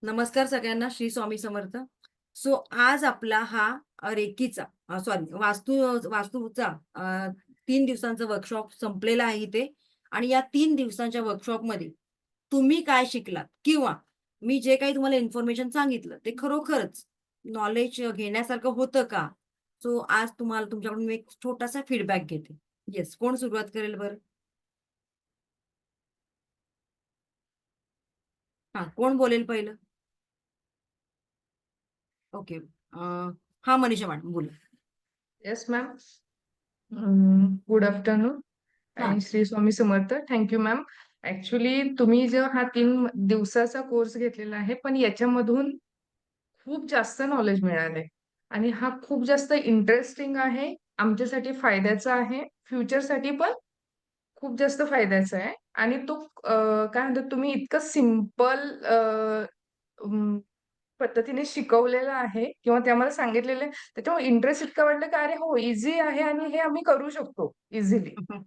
नमस्कार सगळ्यांना, श्री स्वामी समर्थ. सो आज आपला हा रेकीचा सॉरी वास्तूचा 3 दिवसांचा वर्कशॉप संपलेला आहे इथे. आणि या 3 दिवसांच्या वर्कशॉपमध्ये तुम्ही काय शिकलात किंवा मी जे काही तुम्हाला इन्फॉर्मेशन सांगितलं ते खरोखरच नॉलेज घेण्यासारखं होतं का? सो आज तुम्हाला तुमच्याकडून मी एक छोटासा फीडबॅक घेते. येस, कोण सुरुवात करेल बरं? हा, कोण बोलेल पहिलं? ओके. हा, मनीषा मॅडम बोला. Yes ma'am. गुड आफ्टरनून हा. आणि Shri Swami Samarth. Thank you ma'am. Actually तुम्ही जो हा 3 दिवसाचा कोर्स घेतलेला आहे, पण याच्यामधून खूप जास्त नॉलेज मिळाले आणि हा खूप जास्त इंटरेस्टिंग आहे, आमच्यासाठी फायद्याचा आहे, फ्युचरसाठी पण खूप जास्त फायद्याचा आहे. आणि तो काय म्हणतात, तुम्ही इतकं सिम्पल पद्धतीने शिकवलेलं आहे किंवा ते आम्हाला सांगितलेलं आहे, त्याच्यामुळे इंटरेस्ट इतका वाटलं की अरे हो, इझी आहे आणि हे आम्ही करू शकतो इझिली. हे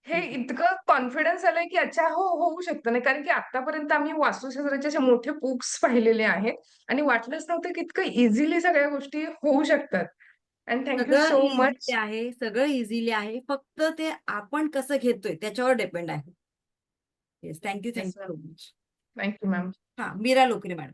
ठीक आहे. इतकं कॉन्फिडन्स आलंय की अच्छा हो, होऊ शकतं. नाही, कारण की आतापर्यंत आम्ही वास्तुशास्त्राचे असे मोठे बुक्स पाहिलेले आहेत आणि वाटलंच नव्हतं की इतकं इझिली सगळ्या गोष्टी होऊ शकतात. अँड थँक्यू सगळं सो इझिली मच. आहे, सगळं इझिली आहे. फक्त ते आपण कसं घेतोय त्याच्यावर डिपेंड आहे. Yes, thank you yes thank you ma'am. So much. Thank you ma'am. हा, मीरा लोकरे मॅडम,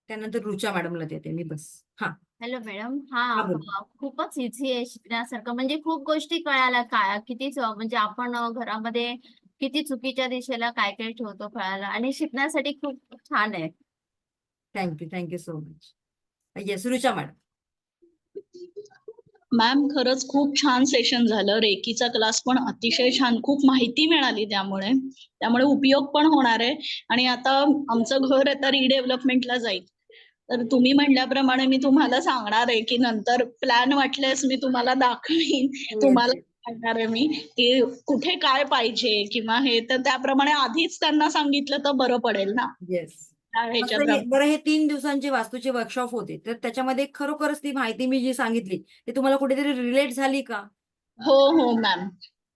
त्यानंतर रुचा मॅडमला देते मी. बस. हा. Hello madam. हा, हा, बोला. खूपच इझी आहे शिकण्यासारखं. म्हणजे खूप गोष्टी कळायला, काय किती म्हणजे आपण घरामध्ये किती चुकीच्या दिशेला काय काय ठेवतो कळायला, आणि शिकण्यासाठी खूप छान आहे. Thank you so much. Yes, Rucha madam. Ma'am, खरंच खूप छान सेशन झालं. रेकीचा क्लास पण अतिशय छान, खूप माहिती मिळाली त्यामुळे उपयोग पण होणार आहे. आणि आता आमचं घर आता रिडेव्हलपमेंटला जाईल, तर तुम्ही म्हणल्याप्रमाणे मी तुम्हाला सांगणार आहे की नंतर प्लॅन वाटल्यास मी तुम्हाला दाखवीन. येस, तुम्हाला सांगणार आहे मी की कुठे काय पाहिजे किंवा हे, तर त्याप्रमाणे आधीच त्यांना सांगितलं तर बरं पडेल ना. येस. ह्याच्याप्रमाणे बरं, हे 3 दिवसांचे वास्तूचे वर्कशॉप होते, तर त्याच्यामध्ये खरोखरच ती माहिती मी जी सांगितली ती तुम्हाला कुठेतरी रिलेट झाली का? हो मॅम.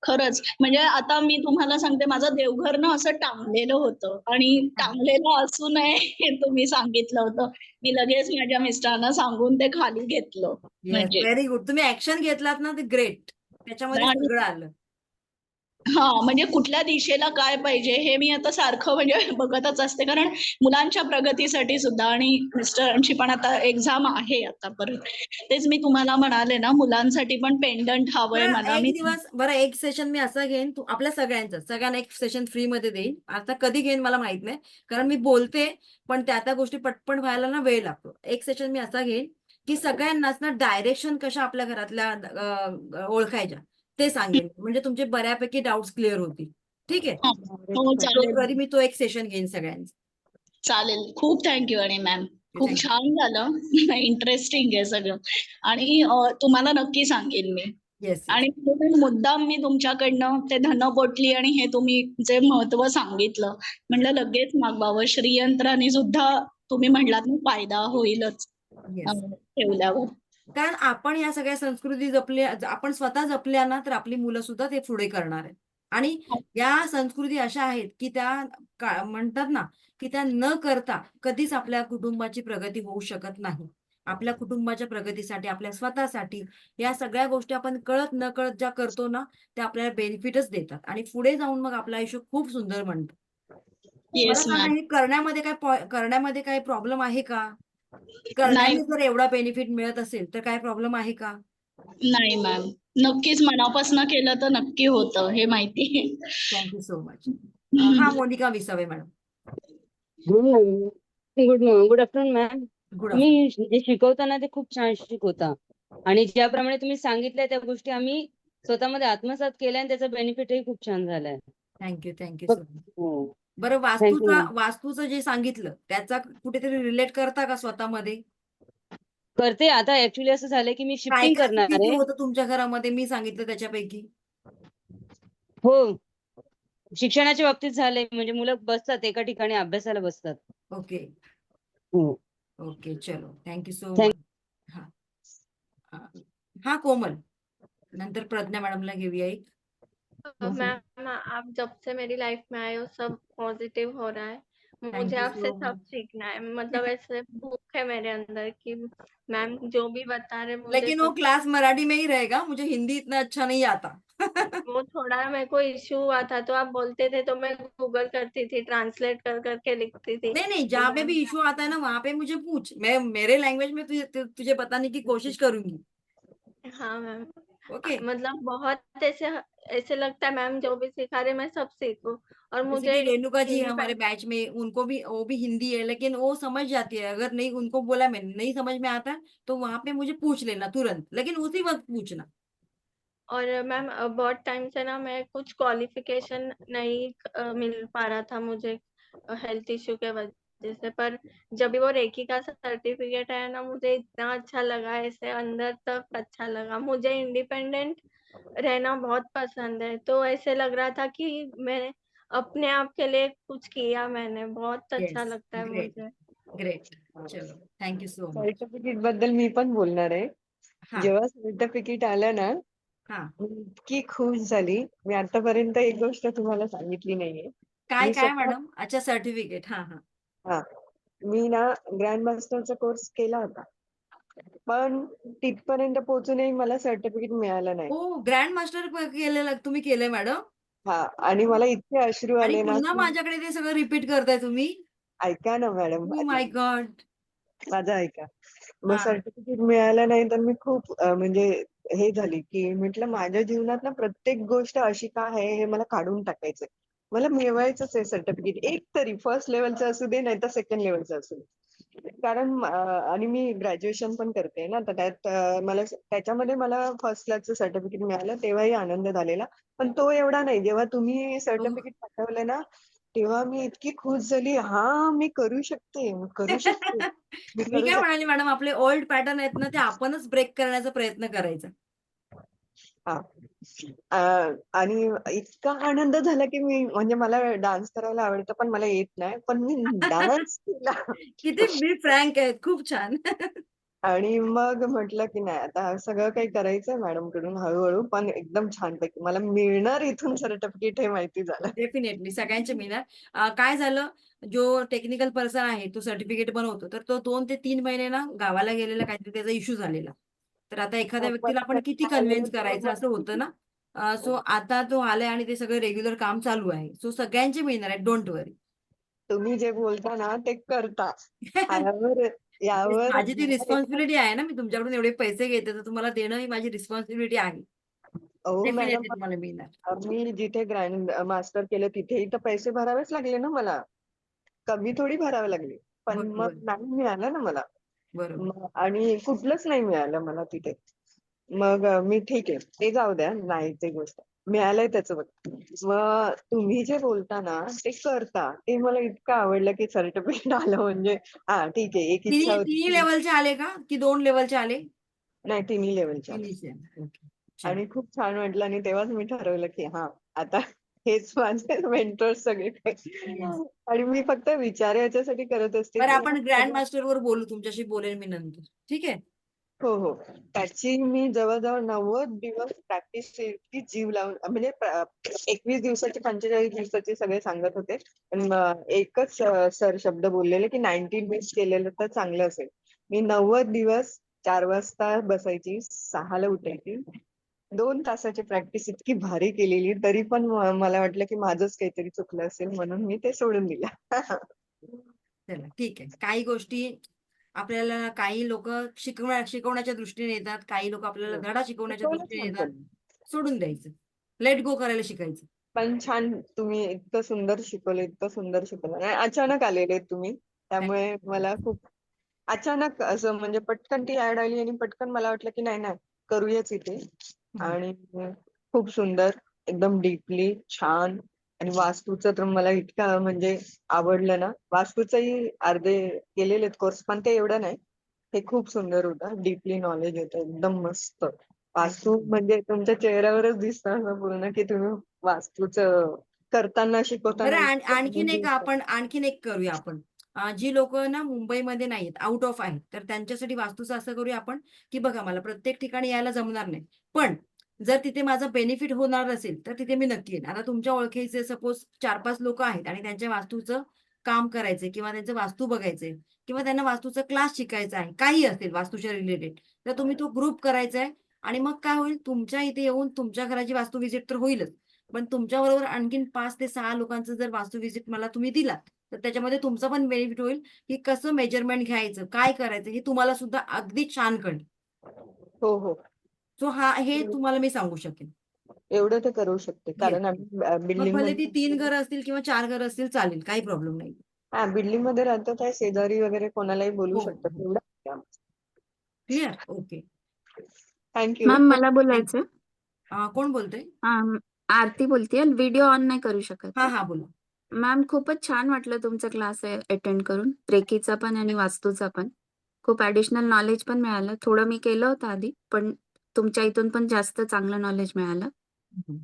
खरंच, म्हणजे आता मी तुम्हाला सांगते, माझं देवघर ना असं टांगलेलं होतं आणि टांगलेलं असू नये हे तुम्ही सांगितलं होतं. मी लगेच माझ्या मिस्टरांना सांगून ते खाली घेतलं. येस, म्हणजे व्हेरी गुड. तुम्ही ऍक्शन घेतलात ना, ते ग्रेट. त्याच्यामध्ये आणि सगळं आलं. म्हणजे कुठल्या दिशेला काय पाहिजे हे मी आता सारखं म्हणजे बघतच असते, कारण मुलांच्या प्रगतीसाठी सुद्धा. आणि मिस्टरांची पण आता एक्झाम आहे आता परत. तेच मी तुम्हाला म्हणाले ना, मुलांसाठी पण पेंडंट हवंय मला. एक सेशन मी असं घेईन, आपल्या सगळ्यांना एक सेशन फ्री मध्ये देईन. आता कधी घेईन मला माहित नाही, कारण मी बोलते पण त्या गोष्टी पटपट व्हायला ना वेळ लागतो. एक सेशन मी असा घेईन की सगळ्यांनाच ना डायरेक्शन कशा आपल्या घरातल्या ओळखायच्या ते सांगेन, म्हणजे तुमचे बऱ्यापैकी डाऊट्स क्लिअर होतील. ठीक आहे. हो, चालेल. मी तो एक सेशन घेईन सगळ्यांचा. चालेल. खूप थँक्यू. आणि मॅम, खूप थँक्यू. छान झालं. इंटरेस्टिंग आहे सगळं. आणि तुम्हाला नक्की सांगेन मी. येस. आणि मुद्दाम मी तुमच्याकडनं ते धनपोटली आणि हे तुम्ही जे महत्व सांगितलं, म्हणलं लगेच मागवावं. श्रीयंत्राने सुद्धा तुम्ही म्हणलात ना फायदा होईलच येस. ठेवल्यावर. कारण आपण या सगळ्या संस्कृती जपल्या, आपण स्वतः जपल्या ना, तर आपली मुलं सुद्धा ते पुढे करणार आहेत. आणि या संस्कृती अशा आहेत की त्या म्हणतात ना की त्या न करता कधीच आपल्या कुटुंबाची प्रगती होऊ शकत नाही. आपल्या कुटुंबाच्या प्रगतीसाठी, आपल्या स्वतःसाठी या सगळ्या गोष्टी आपण कळत न कळत ज्या करतो ना, त्या आपल्याला बेनिफिटच देतात आणि पुढे जाऊन मग आपलं आयुष्य खूप सुंदर बनतं. मला येस सांगा, मॅम. हे करण्यामध्ये काय प्रॉब्लेम आहे का? नाही, करण्याने जर एवढा बेनिफिट मिळत असेल तर काय प्रॉब्लेम आहे का? नाही मॅम. नक्कीच मनापासून केलं तर नक्की होतं, हे माहिती आहे. Thank you so much. हा, Monika Visave madam. Good afternoon ma'am. Good afternoon. तुम्ही जे शिकवताना ते खूप छान शिकवता आणि ज्याप्रमाणे तुम्ही सांगितल्या त्या गोष्टी आम्ही स्वतःमध्ये आत्मसात केल्या आणि त्याचा बेनिफिटही खूप छान झालाय. Thank you so much. हो, बरं, थँक्यू. वास्तूचं जे सांगितलं त्याचा कुठेतरी रिलेट करता का स्वतःमध्ये? करते. आता ऍक्च्युली असं झालंय की मी काय शिफ्टिंग काय करणार चुकीचं आहे. होतं तुमच्या घरामध्ये मी सांगितलं त्याच्यापैकी? हो, शिक्षणाच्या बाबतीत झालंय. म्हणजे मुलं बसतात एका ठिकाणी, अभ्यासाला बसतात. ओके. हो, ओके, चलो, थँक्यू सो थँक मच. हा, कोमल. नंतर प्रज्ञा मॅडमला घेऊया एक. मैम आप जब से मेरी लाइफ में आए हो सब पॉजिटिव हो रहा है। थैंक मुझे यू आपसे सो सब मच। सीखना है, मतलब ऐसे भूख है मेरे अंदर कि मैम जो भी बता रहे मुझे लेकिन वो सब। क्लास मराठी में ही रहेगा, मुझे हिंदी इतना अच्छा नहीं आता। वो थोड़ा मेरे को इश्यू हुआ था तो आप बोलते थे तो मैं गूगल करती थी, ट्रांसलेट कर करके लिखती थी। नहीं नहीं, तो जहाँ पे मैम भी इशू आता है ना वहां पे मुझे पूछ, मैं मेरे लैंग्वेज में तुझे बताने की कोशिश करूंगी। हाँ मैम, ओके। मतलब बहुत ऐसे ऐसे लगता है मैम जो भी सिखा रहे मैं सब सीखूं। और जैसे मुझे कि रेणुका जी है हमारे इंडिपेंडेंट बैच में, उनको भी, वो भी हिंदी है लेकिन वो समझ जाती है। अगर नहीं, उनको बोला मैंने नहीं समझ में आता है तो वहां पे मुझे पूछ लेना तुरंत, लेकिन उसी वक्त पूछना। और मैम बहुत टाइम से ना मैं कुछ क्वालिफिकेशन नहीं मिल पा रहा था मुझे हेल्थ इश्यू के वजह से। पर जब भी वो रेकी का सर्टिफिकेट है ना मुझे इतना अच्छा लगा, ऐसे अंदर तक अच्छा लगा। मुझे इंडिपेंडेंट रहना बहुत पसंद है, तो ऐसे लग रहा था कि मैंने अपने आप के लिए कुछ किया, मैंने बहुत अच्छा येस, लगता है ग्रेट, मुझे। ग्रेट। चलो, थँक्यू सो मच। सर्टिफिकेट बद्दल मी पण बोलणार आहे. हा जेव्हा सर्टिफिकेट आलं ना, हा, मी इतकी खुश झाली. मी आतापर्यंत एक गोष्ट तुम्हाला सांगितली नाहीये. काय मी काय स्वतः मॅडम? अच्छा, सर्टिफिकेट. हा हा. हा मी ना ग्रँड मास्टरचा कोर्स केला होता, पण तिथपर्यंत पोहोचूनही मला सर्टिफिकेट मिळालं नाही. ओ, ग्रँड मास्टर केलेलं तुम्ही, केलंय मॅडम? हा, आणि मला इतके अश्रू आणि आले ना पुन्हा की माझ्याकडे ते सगळं रिपीट करताय तुम्ही? ऐका ना मॅडम, ओ माय गॉड. माझं ऐका. मग हा सर्टिफिकेट मिळालं नाही तर मी खूप म्हणजे हे झाली की म्हटलं माझ्या जीवनात ना प्रत्येक गोष्ट अशी का आहे हे मला काढून टाकायचंय. मला मिळवायचंच आहे सर्टिफिकेट, एक तरी फर्स्ट लेवलचं असू दे नाही तर सेकंड लेवलचं असू दे. कारण आणि मी ग्रॅज्युएशन पण करते ना, तर त्यात मला त्याच्यामध्ये मला फर्स्ट क्लासचं सर्टिफिकेट मिळालं तेव्हाही आनंद झालेला. पण तो एवढा नाही, जेव्हा तुम्ही तो सर्टिफिकेट पाठवलं ना तेव्हा मी इतकी खुश झाली. हा, मी करू शकते, मी करू शकते, मी मी करू काय शकते. म्हणाले मॅडम, आपले ओल्ड पॅटर्न आहेत ना ते आपणच ब्रेक करण्याचा प्रयत्न करायचा. हा. आणि इतका आनंद झाला की मी म्हणजे मला डान्स करायला आवडतं पण मला येत नाही, पण मी डान्स केला. किती मी फ्रँक आहेत, खूप छान. आणि मग म्हटलं की नाही आता सगळं काही करायचंय मॅडम कडून हळूहळू, पण एकदम छानपैकी मला मिळणार इथून सर्टिफिकेट हे माहिती झालं. डेफिनेटली सगळ्यांचे मिळणार. काय झालं, जो टेक्निकल पर्सन आहे तो सर्टिफिकेट बनवतो, तर तो 2 ते 3 महिने ना गावाला गेलेला, काहीतरी त्याचा इश्यू झालेला. तर आता एखाद्या व्यक्तीला आपण किती कन्व्हिन्स करायचं, असं होतं ना. सो आता तो आलाय आणि ते सगळं रेग्युलर काम चालू आहे. सो सगळ्यांचे मिळणार आहे, डोंट वरी. तुम्ही जे बोलता ना ते करता. यावर यावर माझी ती मला एका रिस्पॉन्सिबिलिटी आहे ना, मी तुमच्याकडून एवढे पैसे घेते तर तुम्हाला देणं ही माझी रिस्पॉन्सिबिलिटी आहे. हो मॅडम, डेफिनेटली तुम्हाला मिळणार. मी जिथे ग्रँड मास्टर केलं तिथेही तर पैसे भरावेच लागले ना मला. कमी थोडी भरावे लागले. पण बरोबर, मग नाही मिळालं ना मला. बरोबर. आणि कुठलंच नाही मिळालं मला तिथे. मग मी ठीक आहे, ते जाऊ द्या, नाही ते गोष्ट. मिळालंय त्याचं बघ. मग तुम्ही जे बोलता ना ते करता. ते मला इतकं आवडलं की सर्टिफिकेट आलं म्हणजे हा ठीक आहे. एक इच्छा तिन्ही होती तिन्ही की लेवलचे आले का, की 2 लेवलचे आले? नाही तिन्ही लेव्हलच्या. तिन्हीचे. ओके, चलो. आणि खूप छान वाटलं आणि तेव्हाच मी ठरवलं की हा आता हेच माझे मेंटर सगळे काही. Yes. आणि मी फक्त विचार याच्यासाठी करत असते बरं, की आपण ग्रँड मास्टर वर बोलू, तुमच्याशी बोलेन मी नंतर, ठीक आहे? हो हो, त्याची मी जवळजवळ 90 दिवस प्रॅक्टिस इतकी जीव लावून म्हणजे 21 दिवसाची 45 दिवसाची सगळे सांगत होते. पण एकच सर शब्द बोललेले की 90 डेज केलेलं तर चांगलं असेल. मी 90 दिवस 4 वाजता बसायची, 6ला उठायची. 2 तासाची प्रॅक्टिस इतकी भारी केलेली तरी पण मला वाटलं की माझंच काहीतरी चुकलं असेल म्हणून मी ते सोडून दिलं. चला, ठीक आहे. काही गोष्टी आपल्याला, काही लोक शिकवण्याच्या दृष्टीने येतात, काही लोक आपल्याला धडा शिकवण्याच्या शिकवलंच दृष्टीने येतात. नव्हतं. सोडून द्यायचं, लेट गो करायला शिकायचं. पण छान तुम्ही इतकं सुंदर शिकवलं, इतकं सुंदर शिकवलं. आणि अचानक आलेले तुम्ही. त्यामुळे मला खूप अचानक असं म्हणजे पटकन ती ऍड आली आणि पटकन मला वाटलं की नाही नाही करूयाच इथे. आणि खूप सुंदर, एकदम डीपली छान. आणि वास्तूचं तर मला इतकं म्हणजे आवडलं ना. वास्तूचंही अर्धे केलेले कोर्स पण ते एवढं नाही. हे खूप सुंदर होतं, डीपली नॉलेज होतं, एकदम मस्त. वास्तू म्हणजे तुमच्या चेहऱ्यावरच दिसतं असं पूर्ण की तुम्ही वास्तूचं करताना शिकवताना बरं, इतकं आणखीन आनंदी एक होतं. आपण आणखीन एक करूया आपण. जी लोक ना मुंबईमध्ये नाहीत, आउट ऑफ आहेत, तर त्यांच्यासाठी वास्तूचं असं करूया आपण की बघा, मला प्रत्येक ठिकाणी यायला जमणार नाही, पण जर तिथे माझं बेनिफिट होणार असेल तर तिथे मी नक्की येईन. आता तुमच्या ओळखीचे सपोज 4-5 लोक आहेत आणि त्यांच्या वास्तूचं काम करायचंय किंवा त्यांचं वास्तू बघायचंय किंवा त्यांना वास्तूचा क्लास शिकायचा आहे, काही असेल वास्तूच्या रिलेटेड, तर तुम्ही तो ग्रुप करायचा आहे आणि मग काय होईल, तुमच्या इथे येऊन तुमच्या घराची वास्तू व्हिजिट तर होईलच, पण तुमच्याबरोबर आणखीन 5 ते 6 लोकांचं जर वास्तू व्हिजिट मला तुम्ही दिलात, तर त्याच्यामध्ये तुमचा पण बेनिफिट होईल, की कसं मेजरमेंट घ्यायचं, काय करायचं हे तुम्हाला सुद्धा अगदी छान कळेल. हो हो सो हे तुम्हाला मी सांगू शकेन. एवढं तर करू शकते Yes. कारण आम्ही मग बिल्डिंग भले ती 3 मध्ये घरं असतील किंवा 4 घरं असतील चालेल, काही प्रॉब्लेम नाही. हा बिल्डिंग मध्ये राहतो काय शेजारी वगैरे कोणालाही बोलू हो. शकतात एवढं क्लिअर? ओके. थँक्यू. मॅम मला बोलायचं कोण बोलतोय? आरती बोलतेय व्हिडिओ ऑन नाही करू शकत हा का? हा बोला. मॅम खूपच छान वाटलं तुमचा क्लास अटेंड करून रेकीचा पण आणि वास्तूचा पण खूप ऍडिशनल नॉलेज पण मिळालं. थोडं मी केलं होतं आधी पण तुमच्या इथून पण जास्त चांगलं नॉलेज मिळालं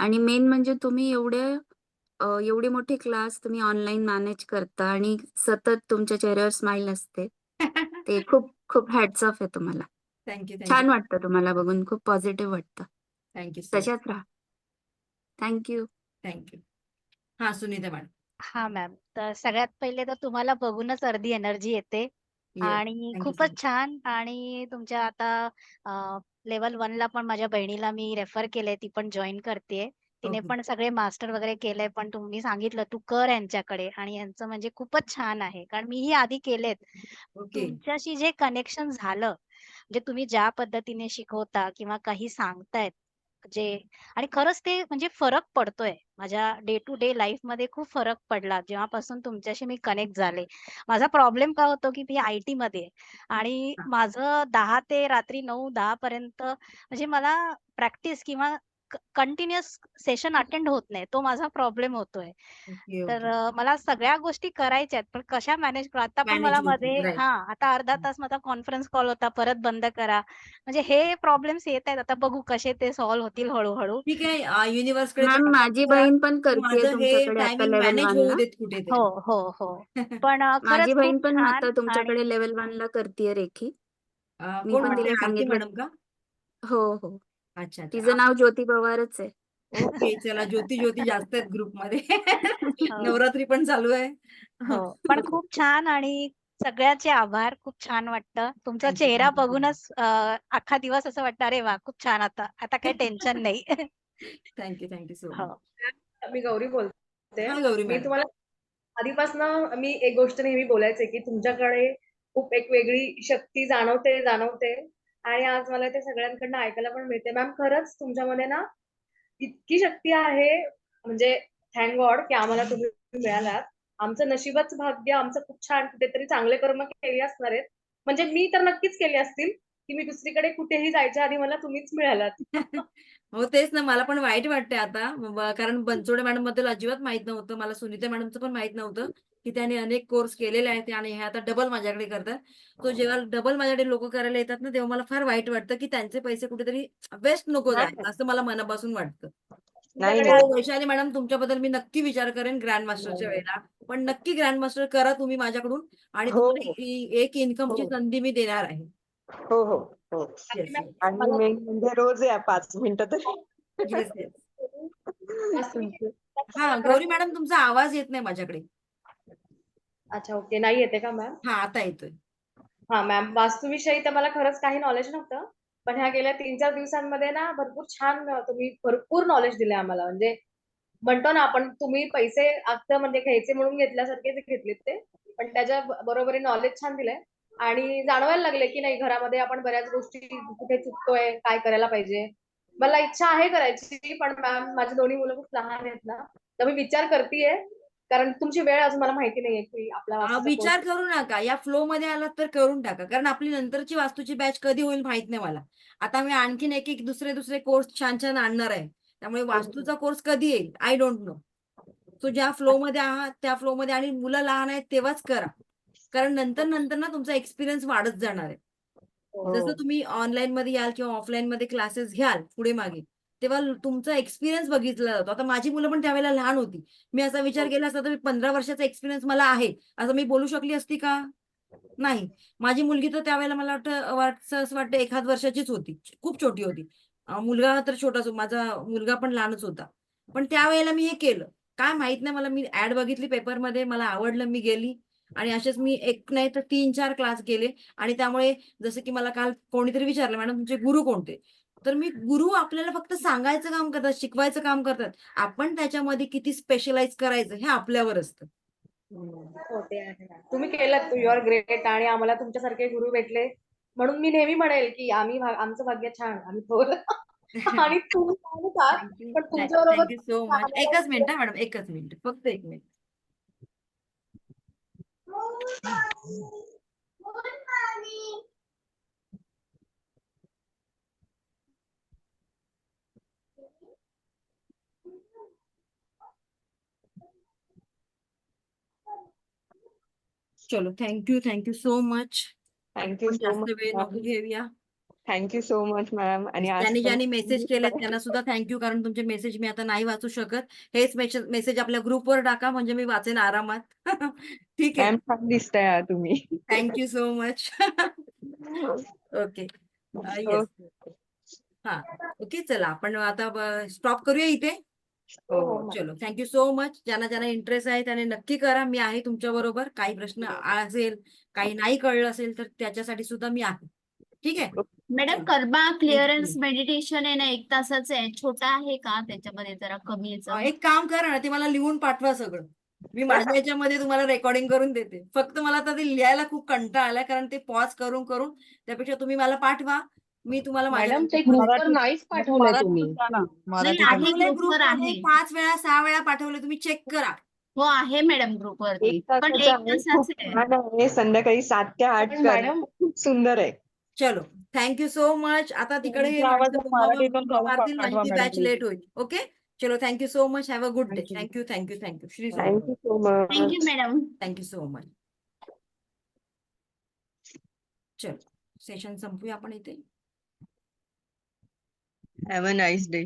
आणि मेन म्हणजे तुम्ही एवढी मोठी क्लास तुम्ही ऑनलाईन मॅनेज करता आणि सतत तुमच्या चेहऱ्यावर स्माइल असते. ते खूप खूप हॅट्स ऑफ आहे तुम्हाला. थँक्यू छान वाटतं तुम्हाला बघून खूप पॉझिटिव्ह वाटतं. थँक्यू सो तशाच राहा. थँक्यू. थँक्यू. हा सुनीता मॅडम. हा मॅम, तर सगळ्यात पहिले तर तुम्हाला बघूनच अर्धी एनर्जी येते येस. आणि थँक्यू सो खूपच मच. छान. आणि तुमच्या आता लेवल 1 ला पण माझ्या बहिणीला मी रेफर केलंय, ती पण जॉईन करतेय. तिने ओके. पण सगळे मास्टर वगैरे केलंय, पण तुम्ही सांगितलं तू कर यांच्याकडे आणि यांचं म्हणजे खूपच छान आहे. कारण मीही आधी केलेत. ओके. तुमच्याशी जे कनेक्शन झालं, म्हणजे तुम्ही ज्या पद्धतीने शिकवता किंवा काही सांगतायत जे आणि खरंच ते म्हणजे फरक पडतोय. माझ्या डे टू डे लाईफमध्ये खूप फरक पडला जेव्हापासून तुमच्याशी मी कनेक्ट झाले. माझा प्रॉब्लेम काय होतो, की मी आय-टी मध्ये आहे आणि हा. माझं 10 ते रात्री 9-10 पर्यंत म्हणजे मला प्रॅक्टिस किंवा कंटिन्युअस सेशन अटेंड होत नाही. तो माझा प्रॉब्लेम होतोय. ओके तर ओके. मला सगळ्या गोष्टी करायच्या आहेत, पण कशा मॅनेज करू? आता पण मॅनेज मला होत मध्ये राईट. आता अर्धा तास माझा कॉन्फरन्स कॉल होता, परत बंद करा. म्हणजे हे प्रॉब्लेम्स येत आहेत. आता बघू कसे ते सॉल्व्ह होतील हळू-हळू. ठीक आहे. युनिव्हर्स कडे मॅम प्रार्थना माझी करा बहीण पण की करतेय माझं हे तुमच्याकडे आता टायमिंग लेवल मॅनेज 1 होऊ ला. देत हो, कुठेतरी. हो, हो. पण माझी खरंच बहीण खूप पण आता छान आणि तुमच्याकडे लेवल 1 ला करतेय रेखी. मी कोण पण म्हणते? तिला आरती सांगितलं. मॅडम का? हो हो. अच्छा अच्छा. तिचं नाव ज्योती पवारच आहे. ओके. चला ज्योती ज्योती जास्त आहेत ग्रुपमध्ये. हो, नवरात्री पण चालू आहे. हो. पण ओके. खूप छान आणि सगळ्याचे आभार. खूप छान वाटतं. तुमचा थँक्यू चेहरा थँक्यू सो मच. बघूनच अख्खा दिवस असं वाटतं, अरे वाह! खूप छान आता. आता काही टेन्शन नाही. थँक्यू थँक्यू सो हो. मच. मी गौरी बोलते. हा गौरी मी मॅडम. तुम्हाला आधीपासनं मी एक गोष्ट नेहमी बोलायचे, की तुमच्याकडे खूप एक वेगळी शक्ती जाणवते आणि आज मला ते सगळ्यांकडनं ऐकायला पण मिळते. मॅम खरंच तुमच्यामध्ये ना इतकी शक्ती आहे, म्हणजे थँक गॉड की आम्हाला तुम्ही मिळालात. आमचं नशिबाच भाग्य, आमचं खूप छान कुठेतरी चांगले कर्म केली असणार आहेत. म्हणजे मी तर नक्कीच केली असतील, की मी दुसरीकडे कुठेही जायच्या आधी मला तुम्हीच मिळालात. हो तेच ना, मला पण वाईट वाटतंय आता कारण बनसोडे मॅडम बद्दल अजिबात माहित नव्हतं. मला सुनीता मॅडमचं पण माहित नव्हतं की त्याने अनेक कोर्स केलेले आहेत आणि हे आता डबल माझ्याकडे करतात. तो जेव्हा डबल माझ्याकडे लोक करायला येतात ना, तेव्हा मला फार वाईट वाटतं की त्यांचे पैसे कुठेतरी वेस्ट नको नाही, जायला, असं मला मनापासून वाटतं. नाही तुमच्याकडे नाही हो वैशाली मॅडम, तुमच्याबद्दल मी नक्की विचार करेन ग्रँड मास्टरच्या वेळेला. पण नक्की ग्रँड मास्टर करा तुम्ही माझ्याकडून आणि हो तुम्हाला हो एक इन्कमची हो संधी मी देणार आहे. हो हो हो बाकी येस मॅम येस आणि मला मेन म्हणजे रोज या 5 मिनिटं तरी. Yes yes. वास्तविक हा गौरी मॅडम, तुमचा आवाज येत नाही माझ्याकडे. अच्छा ओके. नाही येते का मॅम? हा आता येतोय. हा मॅम, वास्तूविषयी तर मला खरंच काही नॉलेज नव्हतं. पण ह्या गेल्या 3-4 दिवसांमध्ये ना भरपूर छान तुम्ही भरपूर नॉलेज दिले आम्हाला. म्हणजे म्हणतो ना आपण, तुम्ही पैसे आता म्हणजे घ्यायचे म्हणून घेतल्यासारखेच घेतलेत ते. पण त्याच्या बरोबरी नॉलेज छान दिलंय आणि जाणवायला लागले की नाही घरामध्ये आपण बऱ्याच गोष्टी कुठे चुकतोय, काय करायला पाहिजे. मला इच्छा आहे करायची, पण मॅम माझी दोन्ही मुलं खूप लहान आहेत ना, तर मी विचार करतेय. कारण तुमची वेळ अजून मला माहिती नाहीये की आपला वास्तूचा कोर्स. विचार करू नका, या फ्लो मध्ये आलात तर करून टाका, कारण आपली नंतरची वास्तूची बॅच कधी होईल माहित नाही मला. आता मी आणखीन एक दुसरे कोर्स छान छान आणणार आहे, त्यामुळे वास्तूचा कोर्स कधी येईल आय डोंट नो. सो ज्या फ्लो मध्ये आहात त्या फ्लो मध्ये, आणि मुलं लहान आहेत तेव्हाच करा, कारण नंतर नंतर ना तुमचा एक्सपिरियन्स वाढत जाणार आहे. जसं तुम्ही ऑनलाईन मध्ये याल किंवा ऑफलाईन मध्ये क्लासेस घ्याल पुढे मागे, तेव्हा तुमचा एक्सपिरियन्स बघितला जातो. आता माझी मुलं पण त्यावेळेला लहान होती. मी असा विचार केला असता तर 15 वर्षाचा एक्सपिरियन्स मला आहे असं मी बोलू शकली असती का? नाही. माझी मुलगी तर त्यावेळेला मला असं वाटतं 1 वर्षाचीच होती, खूप छोटी होती. मुलगा तर छोटाच, माझा मुलगा पण लहानच होता. पण त्यावेळेला मी हे केलं. काय माहित नाही मला, मी ऍड बघितली पेपरमध्ये, मला आवडलं, मी गेली आणि असेच मी एक नाही तर 3-4 क्लास केले. आणि त्यामुळे जसं की मला काल कोणीतरी विचारलं, मॅडम तुमचे गुरु कोणते? तर मी गुरु आपल्याला फक्त सांगायचं काम करतात, शिकवायचं काम करतात. आपण त्याच्यामध्ये किती स्पेशलाइज करायचं हे आपल्यावर असतं. हो ते आहे ना. तुम्ही केलं, यू आर ग्रेट. आणि आम्हाला तुमच्यासारखे गुरु भेटले म्हणून मी नेहमी म्हणेल की आमचं भाग्य छान, आम्ही थोर. आणि तुम्ही काय का, थँक्यू पण तुमच्याबरोबर थँक्यू सो मच. एकच मिनिट मॅडम, एकच मिनिट, फक्त 1 मिनिट. चलो, थँक्यू सो मच. थँक्यू आपण सो जास्त मच वेळ नको घेऊया. Thank you so much ma'am. आणि आज ज्यांनी तर ज्यांनी मेसेज केले त्यांना सुद्धा थँक्यू, कारण तुमचे मेसेज मी आता नाही वाचू शकत. हेच मेसेज आपल्या ग्रुपवर टाका, म्हणजे मी वाचेन आरामात. ठीक आहे. मॅम छान दिसताय हा तुम्ही. Thank you so much. Okay. Yes. हा. ओके, चला आपण आता स्टॉप करूया इथे. हो चलो, थँक्यू सो मच. ज्यांना ज्यांना इंटरेस्ट आहे त्याने नक्की करा. मी आहे तुमच्या बरोबर. काही प्रश्न असेल, काही नाही कळलं असेल तर त्याच्यासाठी सुद्धा मी आहे. ठीक आहे. मॅडम कर्मा क्लिअरन्स मेडिटेशन आहे ना, 1 तासाचं आहे, छोटा आहे का त्याच्यामध्ये जरा कमीच? एक काम करा ना, ते मला लिहून पाठवा सगळं. मी माझ्या याच्यामध्ये तुम्हाला रेकॉर्डिंग करून देते. फक्त मला आता ते लिहायला खूप कंटाळा आलाय, कारण ते पॉज करून करून. त्यापेक्षा तुम्ही मला पाठवा, मी तुम्हाला माझ्या मॅडम ते नंतर ग्रुपवर नाहीच पाठवलंय तुम्ही. नाही, आहे ग्रुपवर आहे. 5 वेळा 6 वेळा पाठवले, तुम्ही चेक करा. हो, आहे मॅडम ग्रुपवरती, 1 पण तासाचं 1 आहे, खूप तासाचं आहे. छान आहे. संध्याकाळी 7 ते 8 पण करा. मॅडम खूप सुंदर आहे. चलो, थँक्यू सो मच. आता तिकडे हे तुमच्या माणसं आवाजात मराठीतून बोंबा करून मारतील, माझी पाठवा ती मॅडम बॅच प्लीज. लेट होईल. ओके, चलो, thank you so much. Have a good day. Thank you. Thank you Shri thank you so thank you much. Madam. Thank you so much. चलो, सेशन संपूया आपण इथे. Have a nice day.